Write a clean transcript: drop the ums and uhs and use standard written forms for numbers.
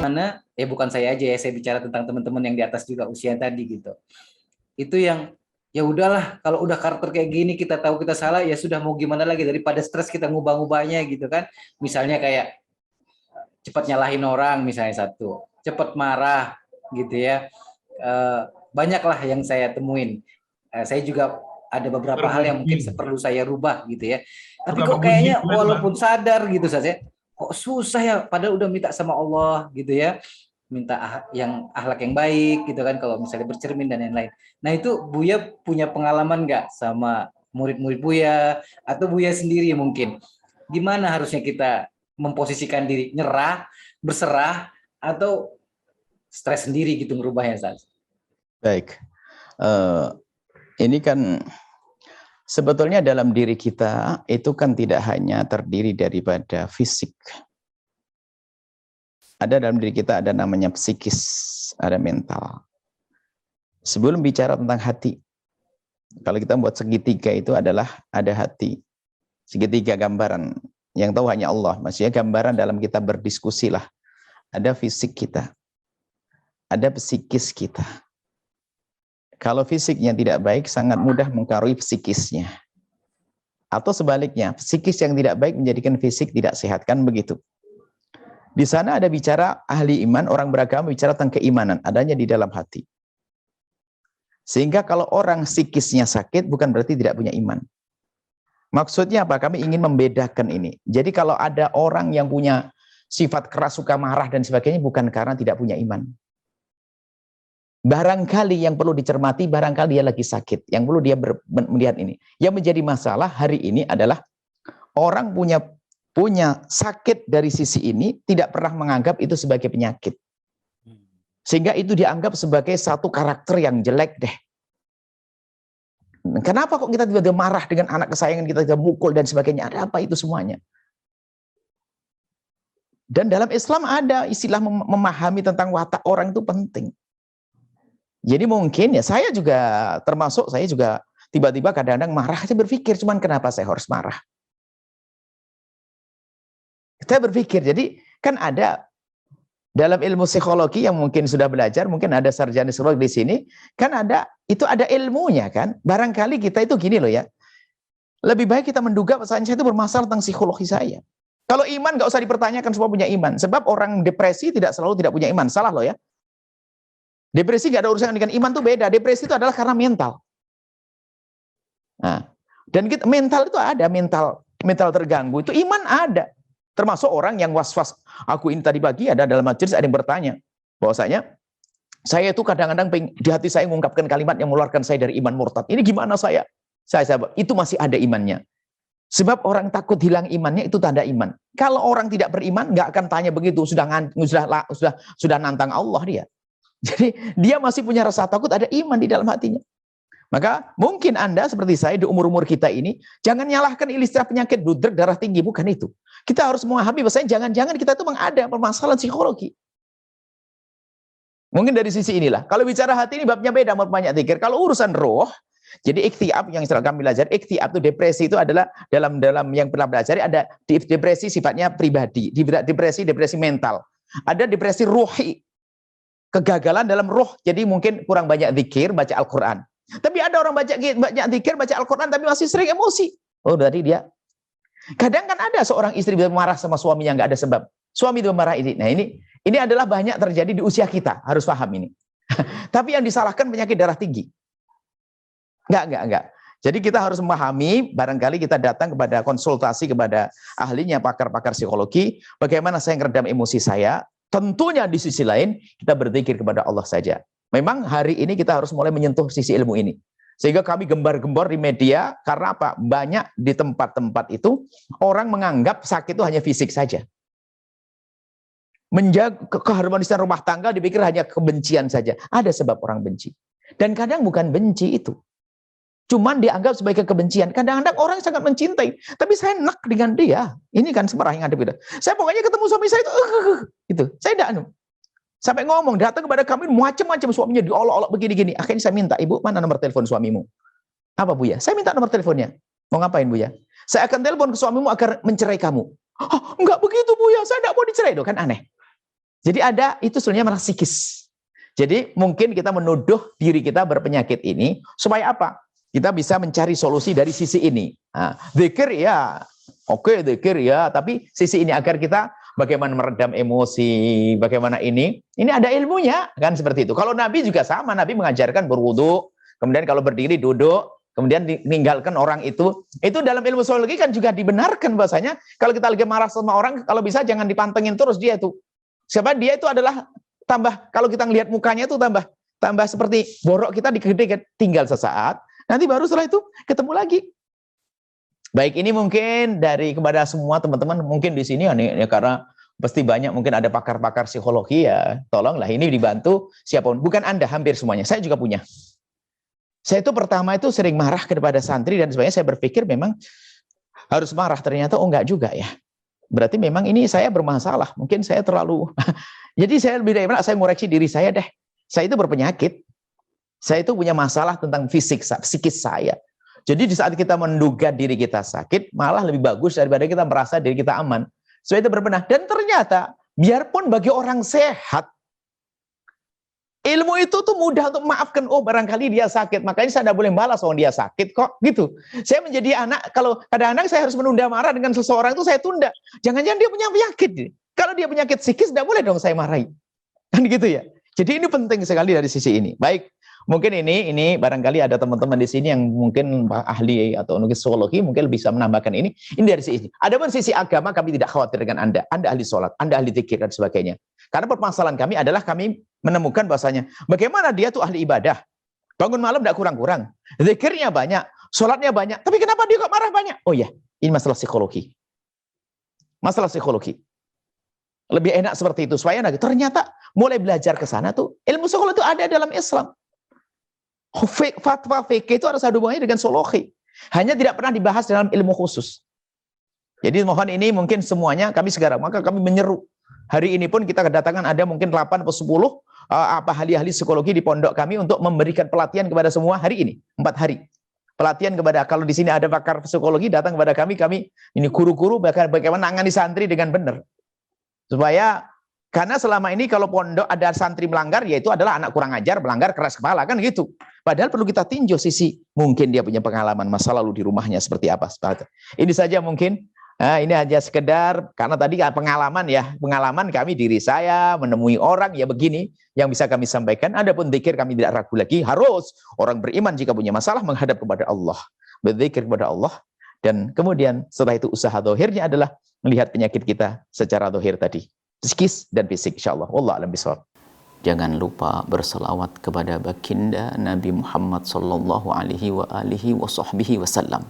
mana bukan saya aja ya, saya bicara tentang teman-teman yang di atas juga usia tadi gitu. Itu yang ya udahlah, kalau udah karakter kayak gini kita tahu kita salah, ya sudah, mau gimana lagi, daripada stres kita ngubah-ngubahnya gitu kan. Misalnya kayak cepat nyalahin orang misalnya, satu, cepat marah gitu ya. Banyaklah yang saya temuin. Saya juga ada beberapa hal yang mungkin perlu saya rubah gitu ya. Tapi kok kayaknya walaupun sadar gitu saja, kok susah ya, padahal udah minta sama Allah gitu ya, minta yang akhlak yang baik gitu kan, kalau misalnya bercermin dan lain-lain. Nah itu Buya punya pengalaman nggak sama murid-murid Buya, atau Buya sendiri mungkin, gimana harusnya kita memposisikan diri, nyerah, berserah, atau stres sendiri gitu ngerubahnya, Ustaz? Baik, ini kan sebetulnya dalam diri kita itu kan tidak hanya terdiri daripada fisik. Ada dalam diri kita, ada namanya psikis, ada mental. Sebelum bicara tentang hati, kalau kita buat segitiga itu adalah ada hati. Segitiga gambaran, yang tahu hanya Allah. Maksudnya gambaran dalam kita berdiskusi lah. Ada fisik kita, ada psikis kita. Kalau fisiknya tidak baik, sangat mudah mengkaruhi psikisnya. Atau sebaliknya, psikis yang tidak baik menjadikan fisik tidak sehat, kan begitu. Di sana ada bicara ahli iman, orang beragama bicara tentang keimanan, adanya di dalam hati. Sehingga kalau orang psikisnya sakit, bukan berarti tidak punya iman. Maksudnya apa? Kami ingin membedakan ini. Jadi kalau ada orang yang punya sifat keras, suka marah dan sebagainya, bukan karena tidak punya iman. Barangkali yang perlu dicermati, barangkali dia lagi sakit. Yang perlu dia melihat ini. Yang menjadi masalah hari ini adalah orang punya sakit dari sisi ini, tidak pernah menganggap itu sebagai penyakit. Sehingga itu dianggap sebagai satu karakter yang jelek deh. Kenapa kok kita tiba-tiba marah dengan anak kesayangan kita, tiba mukul dan sebagainya? Ada apa itu semuanya? Dan dalam Islam ada istilah memahami tentang watak orang itu penting. Jadi mungkin ya saya juga termasuk, saya juga tiba-tiba kadang-kadang marah, saya berpikir cuman kenapa saya harus marah? Saya berpikir, jadi kan ada dalam ilmu psikologi yang mungkin sudah belajar, mungkin ada sarjana psikologi di sini, kan ada, itu ada ilmunya kan. Barangkali kita itu gini loh ya, lebih baik kita menduga saya itu bermasalah tentang psikologi saya. Kalau iman nggak usah dipertanyakan, semua punya iman. Sebab orang depresi tidak selalu tidak punya iman, salah loh ya. Depresi nggak ada urusan dengan iman, tuh beda. Depresi itu adalah karena mental. Nah, dan kita, mental itu ada, mental terganggu, itu iman ada. Termasuk orang yang was-was. Aku ini tadi pagi ada dalam majelis ada yang bertanya bahwasanya saya itu kadang-kadang di hati saya mengungkapkan kalimat yang mengeluarkan saya dari iman murtad. Ini gimana saya itu masih ada imannya. Sebab orang takut hilang imannya itu tanda iman. Kalau orang tidak beriman nggak akan tanya begitu, sudah nantang Allah dia. Jadi dia masih punya rasa takut, ada iman di dalam hatinya. Maka mungkin Anda seperti saya di umur-umur kita ini, jangan nyalahkan istilah penyakit bludruk darah tinggi, bukan itu. Kita harus memahami bahwasanya jangan-jangan kita itu memang ada permasalahan psikologi. Mungkin dari sisi inilah. Kalau bicara hati ini babnya beda, banyak zikir. Kalau urusan roh, jadi ikhtiab yang setelah kami belajar, ikhtiab itu depresi itu adalah dalam yang pernah belajar ada depresi sifatnya pribadi, depresi mental. Ada depresi ruhi, kegagalan dalam roh. Jadi mungkin kurang banyak zikir, baca Al-Qur'an. Tapi ada orang banyak zikir, baca Al-Quran, tapi masih sering emosi. Oh, berarti dia. Kadang kan ada seorang istri bisa marah sama suaminya, nggak ada sebab. Suami itu marah ini. Nah ini adalah banyak terjadi di usia kita. Harus paham ini. Tapi yang disalahkan penyakit darah tinggi. Enggak. Jadi kita harus memahami, barangkali kita datang kepada konsultasi kepada ahlinya, pakar-pakar psikologi. Bagaimana saya meredam emosi saya. Tentunya di sisi lain, kita berzikir kepada Allah saja. Memang hari ini kita harus mulai menyentuh sisi ilmu ini. Sehingga kami gembar-gembor di media, karena apa? Banyak di tempat-tempat itu, orang menganggap sakit itu hanya fisik saja. Menjaga keharmonisan rumah tangga dipikir hanya kebencian saja. Ada sebab orang benci. Dan kadang bukan benci itu. Cuman dianggap sebagai kebencian. Kadang-kadang orang sangat mencintai. Tapi saya enak dengan dia. Ini kan sebenarnya yang ada beda. Saya pokoknya ketemu suami saya itu. Saya tidak sampai ngomong, datang kepada kami macam-macam suaminya diolok-olok begini-gini. Akhirnya saya minta, ibu mana nomor telepon suamimu? Apa Buya? Saya minta nomor teleponnya. Mau ngapain Buya? Saya akan telepon ke suamimu agar mencerai kamu. Oh, enggak begitu Buya, saya enggak mau dicerai. Loh, kan aneh. Jadi ada itu sebenarnya masalah psikis. Jadi mungkin kita menuduh diri kita berpenyakit ini supaya apa? Kita bisa mencari solusi dari sisi ini. Nah, zikir ya, oke zikir ya, tapi sisi ini agar kita bagaimana meredam emosi, bagaimana ini ada ilmunya kan seperti itu. Kalau Nabi juga sama, Nabi mengajarkan berwudu, kemudian kalau berdiri duduk, kemudian meninggalkan orang itu dalam ilmu psikologi kan juga dibenarkan bahasanya kalau kita lagi marah sama orang, kalau bisa jangan dipantengin terus dia itu. Siapa dia itu adalah tambah, kalau kita ngelihat mukanya itu tambah seperti borok kita diketik, tinggal sesaat, nanti baru setelah itu ketemu lagi. Baik, ini mungkin kepada semua teman-teman mungkin di sini ya, karena pasti banyak mungkin ada pakar-pakar psikologi ya, tolonglah ini dibantu siapapun. Bukan Anda, hampir semuanya. Saya juga punya. Saya itu pertama itu sering marah kepada santri dan sebagainya. Saya berpikir memang harus marah, ternyata oh enggak juga ya. Berarti memang ini saya bermasalah. Mungkin saya terlalu jadi saya lebih dari mana saya ngoreksi diri saya deh. Saya itu berpenyakit. Saya itu punya masalah tentang psikis saya. Jadi di saat kita menduga diri kita sakit, malah lebih bagus daripada kita merasa diri kita aman. So itu berbenah. Dan ternyata, biarpun bagi orang sehat, ilmu itu tuh mudah untuk maafkan. Oh barangkali dia sakit, makanya saya tidak boleh balas orang dia sakit kok. Gitu. Saya menjadi anak, kalau kadang-kadang saya harus menunda marah dengan seseorang itu saya tunda. Jangan-jangan dia punya penyakit. Kalau dia penyakit psikis, tidak boleh dong saya marahi. Kan gitu ya. Jadi ini penting sekali dari sisi ini. Baik. Mungkin ini barangkali ada teman-teman di sini yang mungkin ahli atau psikologi mungkin bisa menambahkan ini. Ini dari sisi. Adapun sisi agama kami tidak khawatir dengan Anda. Anda ahli sholat, Anda ahli zikir dan sebagainya. Karena permasalahan kami adalah kami menemukan bahasanya bagaimana dia tuh ahli ibadah. Bangun malam tidak kurang-kurang. Zikirnya banyak, sholatnya banyak. Tapi kenapa dia kok marah banyak? Oh ya, ini masalah psikologi. Masalah psikologi. Lebih enak seperti itu. Supaya ternyata mulai belajar ke sana tuh ilmu psikologi itu ada dalam Islam. Fatwa fikih itu ada hubungannya dengan psikologi. Hanya tidak pernah dibahas dalam ilmu khusus. Jadi mohon ini mungkin semuanya kami sekarang, maka kami menyeru. Hari ini pun kita kedatangan ada mungkin 8 atau 10 ahli-ahli psikologi di pondok kami untuk memberikan pelatihan kepada semua hari ini. 4 hari. Pelatihan kepada, kalau di sini ada pakar psikologi datang kepada kami ini guru-guru bagaimana nangani santri dengan benar. Supaya karena selama ini kalau pondok ada santri melanggar, yaitu adalah anak kurang ajar, melanggar keras kepala, kan gitu. Padahal perlu kita tinjau sisi, mungkin dia punya pengalaman masa lalu di rumahnya seperti apa. Ini saja mungkin, ini hanya sekedar, karena tadi pengalaman kami, diri saya, menemui orang, ya begini, yang bisa kami sampaikan. Adapun zikir kami tidak ragu lagi, harus orang beriman jika punya masalah menghadap kepada Allah. Berzikir kepada Allah, dan kemudian setelah itu usaha zahirnya adalah melihat penyakit kita secara zahir tadi. Psikis dan fisik insyaallah. Wallahu a'lam bishawab. Jangan lupa berselawat kepada baginda Nabi Muhammad sallallahu alaihi wa alihi wasallam.